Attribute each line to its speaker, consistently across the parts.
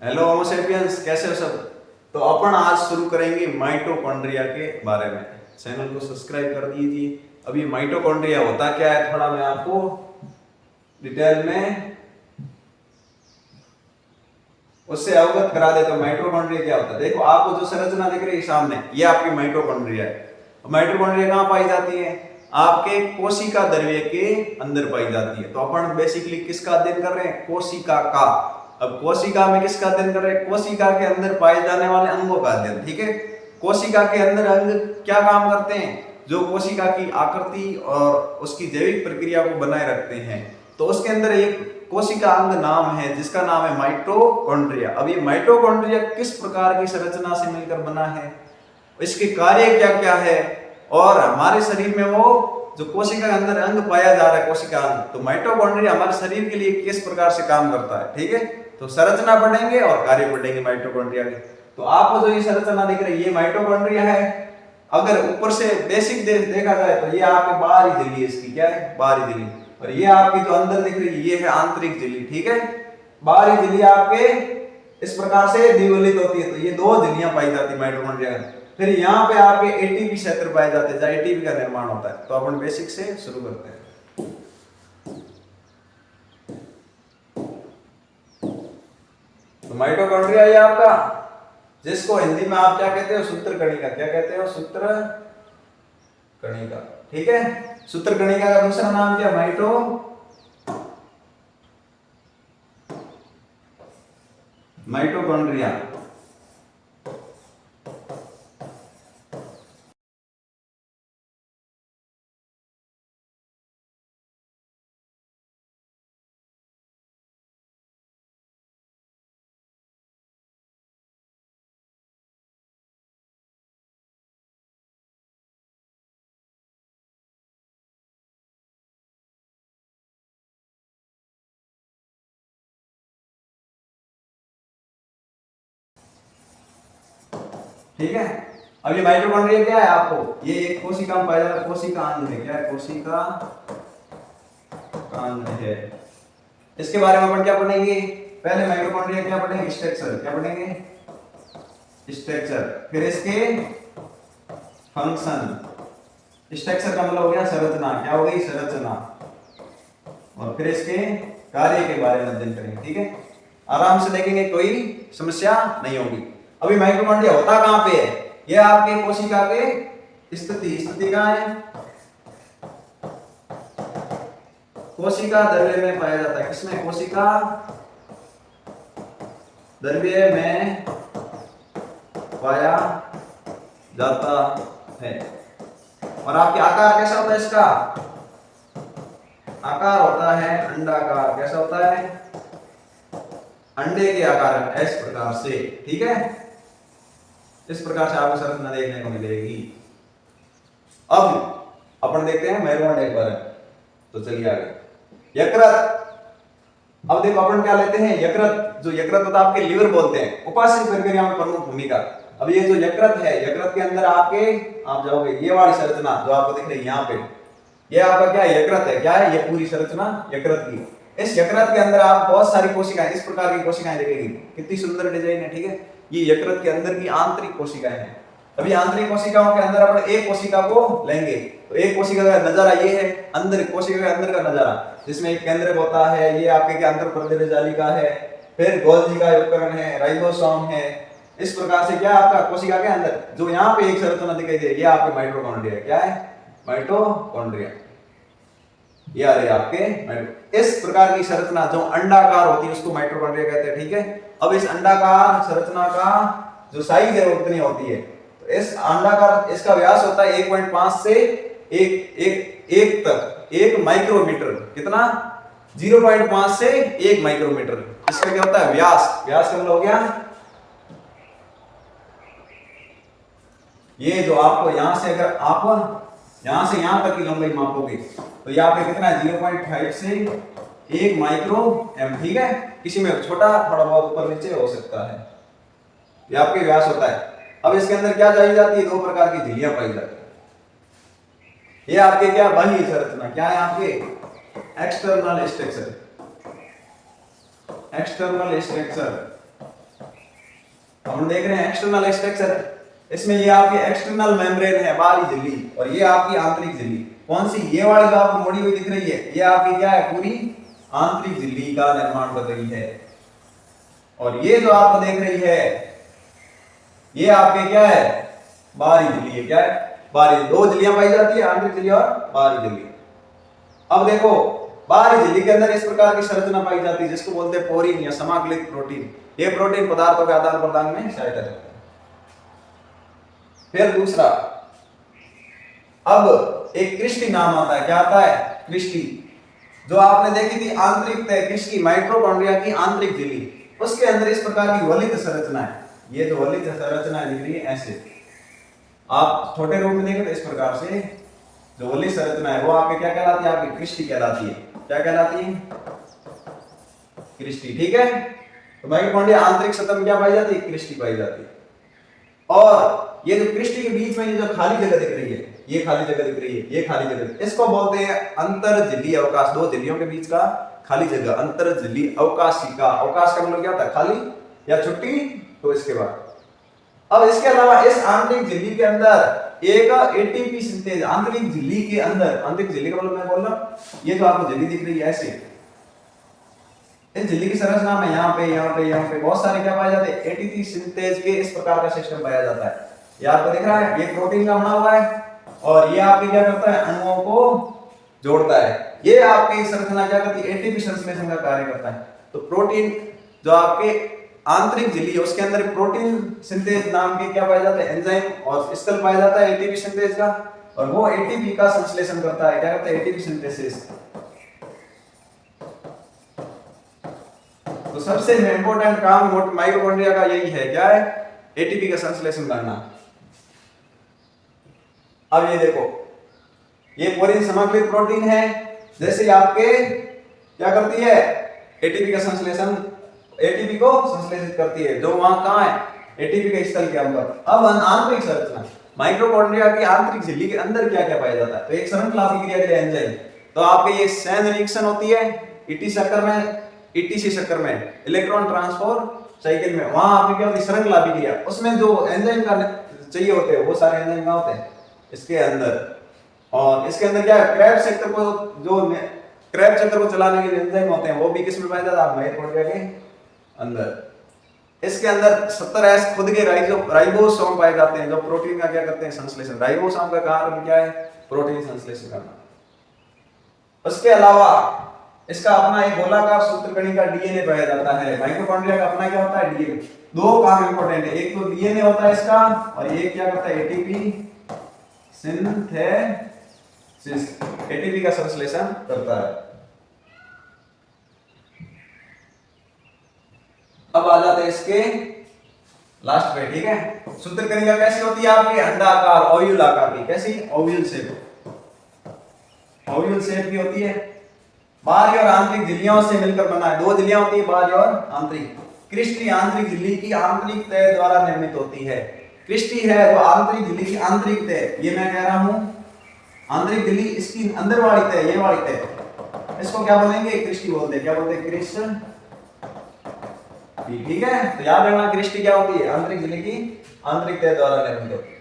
Speaker 1: Hello होमो sapiens, कैसे हो सब। तो अपन आज शुरू करेंगे माइटोकॉन्ड्रिया के बारे में। चैनल को सब्सक्राइब कर दीजिए। अभी माइटोकॉन्ड्रिया होता क्या है थोड़ा मैं आपको डिटेल में उससे अवगत करा देता हूं। माइटोकॉन्ड्रिया क्या होता है, देखो आपको जो संरचना दिख रही है सामने, ये आपकी माइटोकॉन्ड्रिया है। माइटोकॉन्ड्रिया कहाँ पाई जाती है? आपके कोशिका द्रव्य के अंदर पाई जाती है। तो अपन बेसिकली किसका अध्ययन कर रहे हैं? कोशिका का। अब कोशिका में किसका अध्ययन कर रहे हैं? कोशिका के अंदर पाए जाने वाले अंगों का अध्ययन। ठीक है, कोशिका के अंदर अंग क्या काम करते हैं? जो कोशिका की आकृति और उसकी जैविक प्रक्रिया को बनाए रखते हैं। तो उसके अंदर एक कोशिका अंग नाम है जिसका नाम है माइटोकॉन्ड्रिया। अब ये माइटोकॉन्ड्रिया किस प्रकार की संरचना से मिलकर बना है, इसके कार्य क्या क्या है, और हमारे शरीर में वो जो कोशिका के अंदर अंग पाया जा रहा है, कोशिका अंग, तो माइटोकॉन्ड्रिया हमारे शरीर के लिए किस प्रकार से काम करता है। ठीक है, तो संरचना पढ़ेंगे और कार्य पढ़ेंगे माइटोकॉन्ड्रिया के। तो आपको जो ये संरचना दिख रही है ये माइटोकॉन्ड्रिया है। अगर ऊपर से बेसिक देखा जाए तो ये आपके बाहरी झिल्ली है, इसकी क्या है? बाहरी झिल्ली। और ये आपकी जो अंदर दिख रही है ये है आंतरिक झिल्ली। ठीक है, बाहरी झिल्ली आपके इस प्रकार से द्विवलित होती है, तो ये दो झिल्लियां पाई जाती है माइटोकॉन्ड्रिया में। फिर यहाँ पे आपके एटीपी क्षेत्र पाए जाते हैं जहाँ एटीपी का निर्माण होता है। तो अपन बेसिक से शुरू करते हैं। तो माइटोकॉन्ड्रिया ये आपका, जिसको हिंदी में आप क्या कहते हो? सूत्र कणिका। क्या कहते हो? सूत्र कणिका। ठीक है, सूत्र कणिका का दूसरा नाम क्या? माइटोकॉन्ड्रिया। ठीक है, अब ये माइटोकॉन्ड्रिया क्या है आपको? ये एक कोशिका में पाया जाता है, कोशिका अंग है। क्या है? कोशिका अंग है। इसके बारे में अपन क्या पढ़ेंगे? पहले माइटोकॉन्ड्रिया क्या पढ़ेंगे? स्ट्रक्चर। क्या पढ़ेंगे? स्ट्रक्चर। फिर इसके फंक्शन। स्ट्रक्चर का मतलब हो गया संरचना। क्या हो गई? संरचना। और फिर इसके कार्य के बारे में अध्ययन करेंगे। ठीक है, आराम से देखेंगे, कोई समस्या नहीं होगी। अभी माइटोकॉन्ड्रिया होता कहां पे है? ये आपके कोशिका के स्थिति कहां है? कोशिका द्रव्य में पाया जाता है। किसमें? कोशिका द्रव्य में पाया जाता है। और आपके आकार कैसा होता है इसका? आकार होता है अंडाकार। कैसा होता है? अंडे के आकार, इस प्रकार से। ठीक है, इस प्रकार से आपको संरचना देखने को मिलेगी। अब अपन देखते हैं मेरुदंड एक बार। तो चलिए आगे। यकृत। अब देखो अपन क्या लेते हैं? यकृत। जो यकृत होता है आपके लिवर बोलते हैं, उपास्थि प्रक्रिया में प्रमुख भूमिका। अब ये जो यकृत है, यकृत के अंदर आपके आप जाओगे, ये वाली संरचना जो आपको दिख रही है यहाँ पे, ये आपका क्या है? यकृत है। क्या है? ये पूरी संरचना यकृत की। इस यकृत के अंदर आप बहुत सारी कोशिकाएं, इस प्रकार की कोशिकाएं देखेंगे। कितनी सुंदर डिजाइन है। ठीक है, ये यकृत के अंदर की आंतरिक कोशिकाएं हैं। अभी आंतरिक कोशिकाओं के अंदर अपन एक कोशिका को लेंगे, तो एक कोशिका का नजारा ये है, अंदर कोशिका के अंदर का नजारा, जिसमें एक केंद्रक होता है। ये आपके क्या? अंतर पर्दे जालिका है। फिर गोल्जी का उपकरण है, राइबोसोम है। इस प्रकार से क्या आपका कोशिका के अंदर जो यहाँ पे एक संरचना दिखाई दे रही है, आपके माइटोकॉन्ड्रिया। क्या है? माइटोकॉन्ड्रिया। ये आ रही है आपके। इस प्रकार की संरचना जो अंडाकार होती है उसको माइटोकॉन्ड्रिया कहते हैं। ठीक है, अब इस अंडाकार संरचना का जो साइज है वो कितनी होती है? तो इस अंडाकार, इसका व्यास होता है 1.5 से 1 तक 1 माइक्रोमीटर। कितना? 0.5 से 1 माइक्रोमीटर। इसका क्या होता है? व्यास। व्यास का मतलब हो गया ये जो आपको यहां से, अगर आप यहां से यहां तक की लंबाई मापोगे तो यहाँ पे कितना है? 0.5 से 1 माइक्रो एम। ठीक है, किसी में छोटा थोड़ा बहुत ऊपर नीचे हो सकता है। ये आपके व्यास होता है। अब इसके अंदर क्या पाई जाती है? दो प्रकार की झिल्लियां पाई जाती है। ये आपके क्या? बाह्य संरचना। क्या है आपके? External structure. एक्सटर्नल स्ट्रक्चर हम देख रहे हैं एक्सटर्नल स्ट्रक्चर, इसमें ये आपकी एक्सटर्नल मेम्ब्रेन है, बाहरी झिल्ली, और ये आपकी आंतरिक झिल्ली। कौन सी? ये वाली जो आपको मोड़ी हुई दिख रही है, ये आपकी क्या है? पूरी आंतरिक झिल्ली का निर्माण कर रही है। और ये जो आप देख रही है, ये आपके क्या है? बाहरी झिल्ली है। क्या है? बाहरी। दो झिल्लियां पाई जाती है, आंतरिक झिल्ली और बाहरी झिल्ली। अब देखो, बाहरी झिल्ली के अंदर इस प्रकार की संरचना पाई जाती है जिसको बोलते हैं पोरिन या समाकलित प्रोटीन। ये प्रोटीन पदार्थों के आदान प्रदान में सहायता करता है। फिर दूसरा, अब एक क्रिस्टी नाम आता है। क्या आता है? क्रिस्टी। जो आपने देखी थी आंतरिक तह, किसकी? माइटोकॉन्ड्रिया की आंतरिक झिल्ली, उसके अंदर इस प्रकार की वलित संरचना है। ये जो वलित संरचना दिख रही है ऐसे, आप छोटे रूप में देखें तो इस प्रकार से जो वलित संरचना है वो आपके क्या कहलाती है? आपकी क्रिस्टी कहलाती है। क्या कहलाती है? क्रिस्टी। ठीक है, तो माइटोकॉन्ड्रिया आंतरिक सतह में क्या पाई जाती है? क्रिस्टी पाई जाती है। और ये जो क्रिस्टी के बीच में ये जो खाली जगह दिख रही है, ये खाली जगह दिख रही है, ये खाली जगह, इसको बोलते हैं अंतर झिल्ली अवकाश। दो झिल्लियों के बीच का खाली जगह, अंतर झिल्ली अवकाशिका। अवकाश का मतलब क्या होता है? खाली या छुट्टी। तो इसके बाद अब इसके अलावा इस आंतरिक झिल्ली के अंदर एक एटीपी सिंथेज, आंतरिक झिल्ली के अंदर, आंतरिक झिल्ली का मतलब मैं बोल रहा हूं, ये जो आपको झिल्ली दिख रही है ऐसे, इस झिल्ली की संरचना में यहाँ पे बहुत सारे क्या पाए जाते हैं? एटीपी सिंथेज के इस प्रकार का सिस्टम पाया जाता है। ये आपको दिख रहा है, ये प्रोटीन का बना हुआ है, और ये आपके क्या करता है? अणुओं को जोड़ता है। ये आपकी संरचना क्या करती है? एटीपी संश्लेषण का कार्य करता है। तो प्रोटीन जो आपके आंतरिक झिल्ली है उसके अंदर प्रोटीन सिंथेज नाम के क्या पाया जाता है? एंजाइम और स्थल पाया जाता है एटीपी सिंथेज का, और वो एटीपी का संश्लेषण करता है। क्या करता है? ATP synthesis. तो सबसे इंपॉर्टेंट काम माइटोकॉन्ड्रिया का यही है। क्या है? एटीपी का संश्लेषण करना। अब ये देखो, ये पोरिन समाकलित प्रोटीन है, जैसे आपके क्या करती है? एटीपी का संश्लेषण, एटीपी को संश्लेषित करती है, जो वहां कहां है? एटीपी के स्थल के अंदर। अब आंतरिक संरचना, माइटोकॉन्ड्रिया की आंतरिक झिल्ली के अंदर क्या क्या पाया जाता है? तो एक श्रृंखला अभिक्रिया के लिए एंजाइम, तो आपके ये सैन रिएक्शन होती है ईटी शक्कर में, ईटीसी शक्कर में, इलेक्ट्रॉन ट्रांसफर साइकिल में, वहां आपकी क्या होती है? श्रृंखला अभिक्रिया। उसमें जो एंजाइम का चाहिए होते हैं वो सारे एंजाइम कहां होते हैं? इसके अंदर। और इसके अंदर क्या है? क्रेब्स चक्र को, जो क्रेब चक्र को चलाने के एंजाइम होते हैं वो भी किस में पाया जाता है? माइटोकॉन्ड्रिया के अंदर। इसके अंदर 70S खुद के राइबोसोम पाए जाते हैं, जो प्रोटीन का क्या करते हैं? संश्लेषण। राइबोसोम का कार्य क्या है? प्रोटीन संश्लेषण करना। उसके अलावा इसका अपना एक गोलाकार सूत्रकणी का डीएनए पाया जाता है। माइटोकॉन्ड्रिया का अपना क्या होता है? डीएनए। दो काम इंपॉर्टेंट है, एक तो डीएनए होता है इसका, और ये क्या करता है? एटीपी सिंथेसिस, एटीपी का संश्लेषण करता है। अब आ जाते हैं इसके लास्ट पे। ठीक है, सूत्रकणिका कैसी होती है आपकी? अंडाकार, ओव्यूल आकार की। कैसी? ओव्यूल शेप, ओव्यूल शेप की होती है। बाहरी और आंतरिक झिल्लियों से मिलकर बना है। दो झिल्लियां होती है, बाहरी और आंतरिक। क्रिस्टी आंतरिक झिल्ली की आंतरिक तह द्वारा निर्मित होती है। क्रिस्टी है जो आंतरिक झिल्ली की आंतरिक तह, ये मैं कह रहा हूं आंतरिक झिल्ली, इसकी अंदर वाली तह, ये वाली तह, इसको क्या बोलेंगे? क्रिस्टी बोलते हैं। क्या बोलते हैं? क्रिस्टी। ठीक है, तो याद रखना क्रिस्टी क्या होती है? आंतरिक झिल्ली की आंतरिक तह द्वारा निर्मित होती है।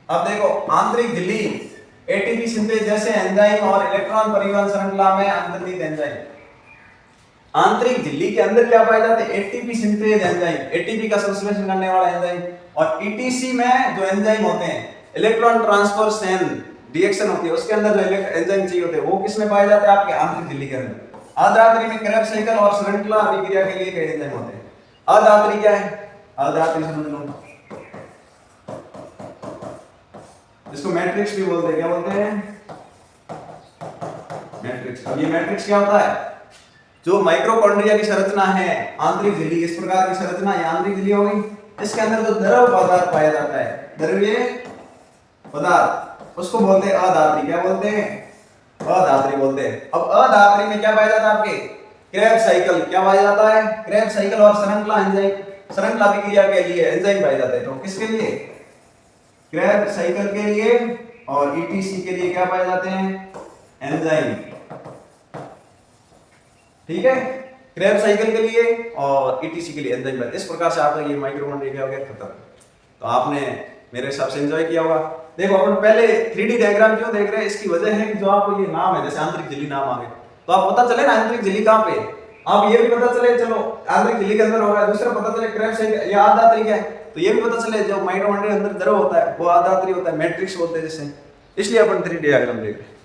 Speaker 1: अब देखो, आंतरिक झिल्ली एटीपी सिंथेज जैसे एंजाइम और इलेक्ट्रॉन परिवहन श्रृंखला में अंतर्निहित एंजाइम। आंतरिक झिल्ली के अंदर क्या पाए जाते हैं? एटीपी सिंथेज एंजाइम, एटीपी का संश्लेषण करने वाला एंजाइम। और ईटीसी में जो एंजाइम होते हैं, इलेक्ट्रॉन ट्रांसफर चेन रिएक्शन होती है, उसके अंदर जो एंजाइम चाहिए होते हैं वो किसमें पाए जाते हैं? आपके आंतरिक झिल्ली के अंदर। अधात्री में क्रेब साइकिल और श्रृंखला अभिक्रिया के लिए कई एंजाइम होते हैं। अधात्री क्या है? अधात्री समझ लो, इसको मैट्रिक्स भी बोलते हैं। क्या बोलते हैं? मैट्रिक्स। अब ये मैट्रिक्स क्या होता है? जो माइटोकॉन्ड्रिया की संरचना है, आंतरिक झिल्ली, इस प्रकार की संरचना, ये आंतरिक झिल्ली हो गई। इसके अंदर जो द्रव पदार्थ पाया जाता है, द्रव्य पदार्थ, उसको बोलते हैं अधात्री। क्या बोलते हैं? अधात्री बोलते हैं। अब अधात्री में क्या पाया जाता है? आपके क्रेब साइकिल क्या पाया जाता है? क्रेब साइकिल और श्रृंखला एंजाइम, श्रृंखला अभिक्रिया के लिए एंजाइम पाए जाते हैं। तो किसके लिए? क्रेब साइकिल के लिए, और ईटीसी के लिए क्या पाए जाते हैं? एंजाइम। ठीक है, क्रेब साइकिल के लिए और ईटीसी के लिए एंजाइम बनते। इस प्रकार से आपका ये माइटोकॉन्ड्रिया क्या हो गया, खत्म। तो आपने मेरे हिसाब से एंजॉय किया होगा। देखो अपन पहले 3D डायग्राम क्यों देख रहे हैं, इसकी वजह है कि जो आपको ये नाम है, जैसे आंतरिक झिल्ली नाम आ गया, तो आप पता चले ना आंतरिक झिल्ली कहाँ पे है, आप ये भी पता चले चलो आंतरिक झिल्ली के अंदर हो रहा है, दूसरा पता चले क्रेब साइकिल या आधात्री है, तो ये भी पता चले जो माइटोकॉन्ड्रिया अंदर द्रव होता है वो आधात्री होता है, मैट्रिक्स बोलते हैं जिसे, इसलिए अपन 3D डायग्राम देख रहे हैं।